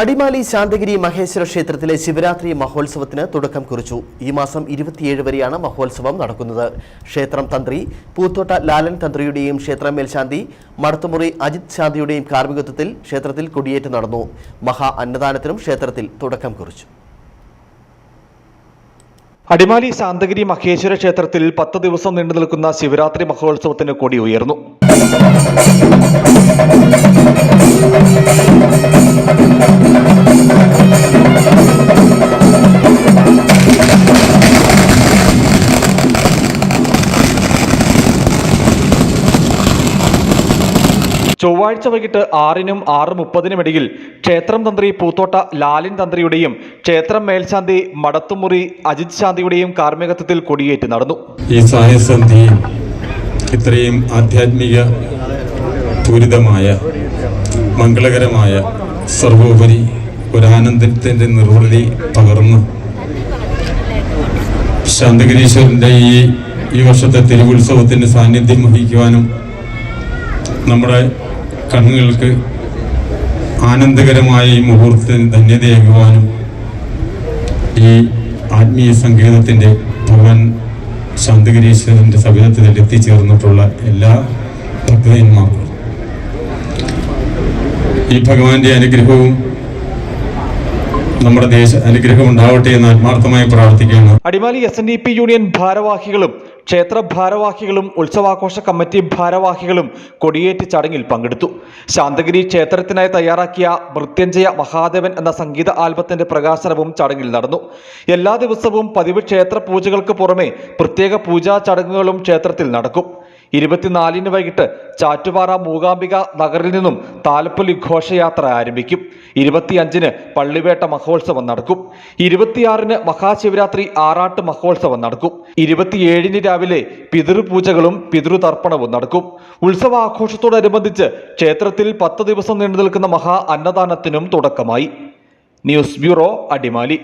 അടിമാലി ശാന്തഗിരി മഹേശ്വര ക്ഷേത്രത്തിലെ ശിവരാത്രി മഹോത്സവത്തിന് തുടക്കം കുറിച്ചു. ഈ മാസം 27 വരെയാണ് മഹോത്സവം നടക്കുന്നത്. ക്ഷേത്രം തന്ത്രി പൂത്തോട്ട ലാലൻ തന്ത്രിയുടെയും ക്ഷേത്രം മേൽശാന്തി മടത്തുമുറി അജിത് ശാന്തിയുടെയും കാർമ്മികത്വത്തിൽ ക്ഷേത്രത്തിൽ കൊടിയേറ്റ് നടന്നു. മഹാ അന്നദാനത്തിനും ക്ഷേത്രത്തിൽ തുടക്കം കുറിച്ചു. അടിമാലി ശാന്തഗിരി മഹേശ്വര ക്ഷേത്രത്തിൽ 10 ദിവസം നീണ്ടു നിൽക്കുന്ന ശിവരാത്രി മഹോത്സവത്തിന് കൊടി ഉയർന്നു. ചൊവ്വാഴ്ച വൈകിട്ട് 6-നും 6:30-നും ഇടയിൽ ക്ഷേത്രം തന്ത്രി പൂത്തോട്ട ലാലിൻ തന്ത്രിയുടെയും ക്ഷേത്രം മേൽശാന്തി മടത്തുമുറി അജിത് ശാന്തിയുടെയും കാർമ്മികത്വത്തിൽ കൊടിയേറ്റ് നടന്നു. ഈ സായസന്ധിയിൽ ഇത്രയും ആധ്യാത്മിക പൂരിതമായ മംഗളകരമായ സർവോപരി ഒരു ആനന്ദത്തിന്റെ നിർവൃതി പകർന്ന് ശാന്തഗിരീശ്വരന്റെ ഈ വർഷത്തെ തിരുവുത്സവത്തിന് സാന്നിധ്യം വഹിക്കുവാനും നമ്മുടെ കണ്ണുകൾക്ക് ആനന്ദകരമായ ഈ മുഹൂർത്തത്തിന് ധന്യതയേകുവാനും ഈ ആത്മീയ സംഗീതത്തിൻ്റെ ഭഗവാൻ ശാന്തഗിരീശ്വരൻ്റെ സവിധത്തിൽ എത്തിച്ചേർന്നിട്ടുള്ള എല്ലാ ഭക്തന്മാർക്കും ഈ ഭഗവാന്റെ അനുഗ്രഹവും നമ്മുടെ അനുഗ്രഹം ഉണ്ടാവട്ടെ എന്ന് ആത്മാർത്ഥമായി പ്രാർത്ഥിക്കുകയാണ്. അടിമാലി SNDP യൂണിയൻ ഭാരവാഹികളും ക്ഷേത്ര ഭാരവാഹികളും ഉത്സവാഘോഷ കമ്മിറ്റി ഭാരവാഹികളും കൊടിയേറ്റ് ചടങ്ങിൽ പങ്കെടുത്തു. ശാന്തഗിരി ക്ഷേത്രത്തിനായി തയ്യാറാക്കിയ മൃത്യുഞ്ജയ മഹാദേവൻ എന്ന സംഗീത ആൽബത്തിന്റെ പ്രകാശനവും ചടങ്ങിൽ നടന്നു. എല്ലാ ദിവസവും പതിവ് ക്ഷേത്ര പൂജകൾക്ക് പുറമെ പ്രത്യേക പൂജാ ചടങ്ങുകളും ക്ഷേത്രത്തിൽ നടക്കും. 24-ന് വൈകിട്ട് ചാറ്റുപാറ മൂകാംബിക നഗറിൽ നിന്നും താലപ്പൊലി ഘോഷയാത്ര ആരംഭിക്കും. 25-ന് പള്ളിവേട്ട മഹോത്സവം നടക്കും. 26-ന് മഹാശിവരാത്രി ആറാട്ട് മഹോത്സവം നടക്കും. 27-ന് രാവിലെ പിതൃപൂജകളും പിതൃതർപ്പണവും നടക്കും. ഉത്സവാഘോഷത്തോടനുബന്ധിച്ച് ക്ഷേത്രത്തിൽ 10 ദിവസം നീണ്ടു നിൽക്കുന്ന മഹാ അന്നദാനത്തിനും തുടക്കമായി. News bureau, Adimali.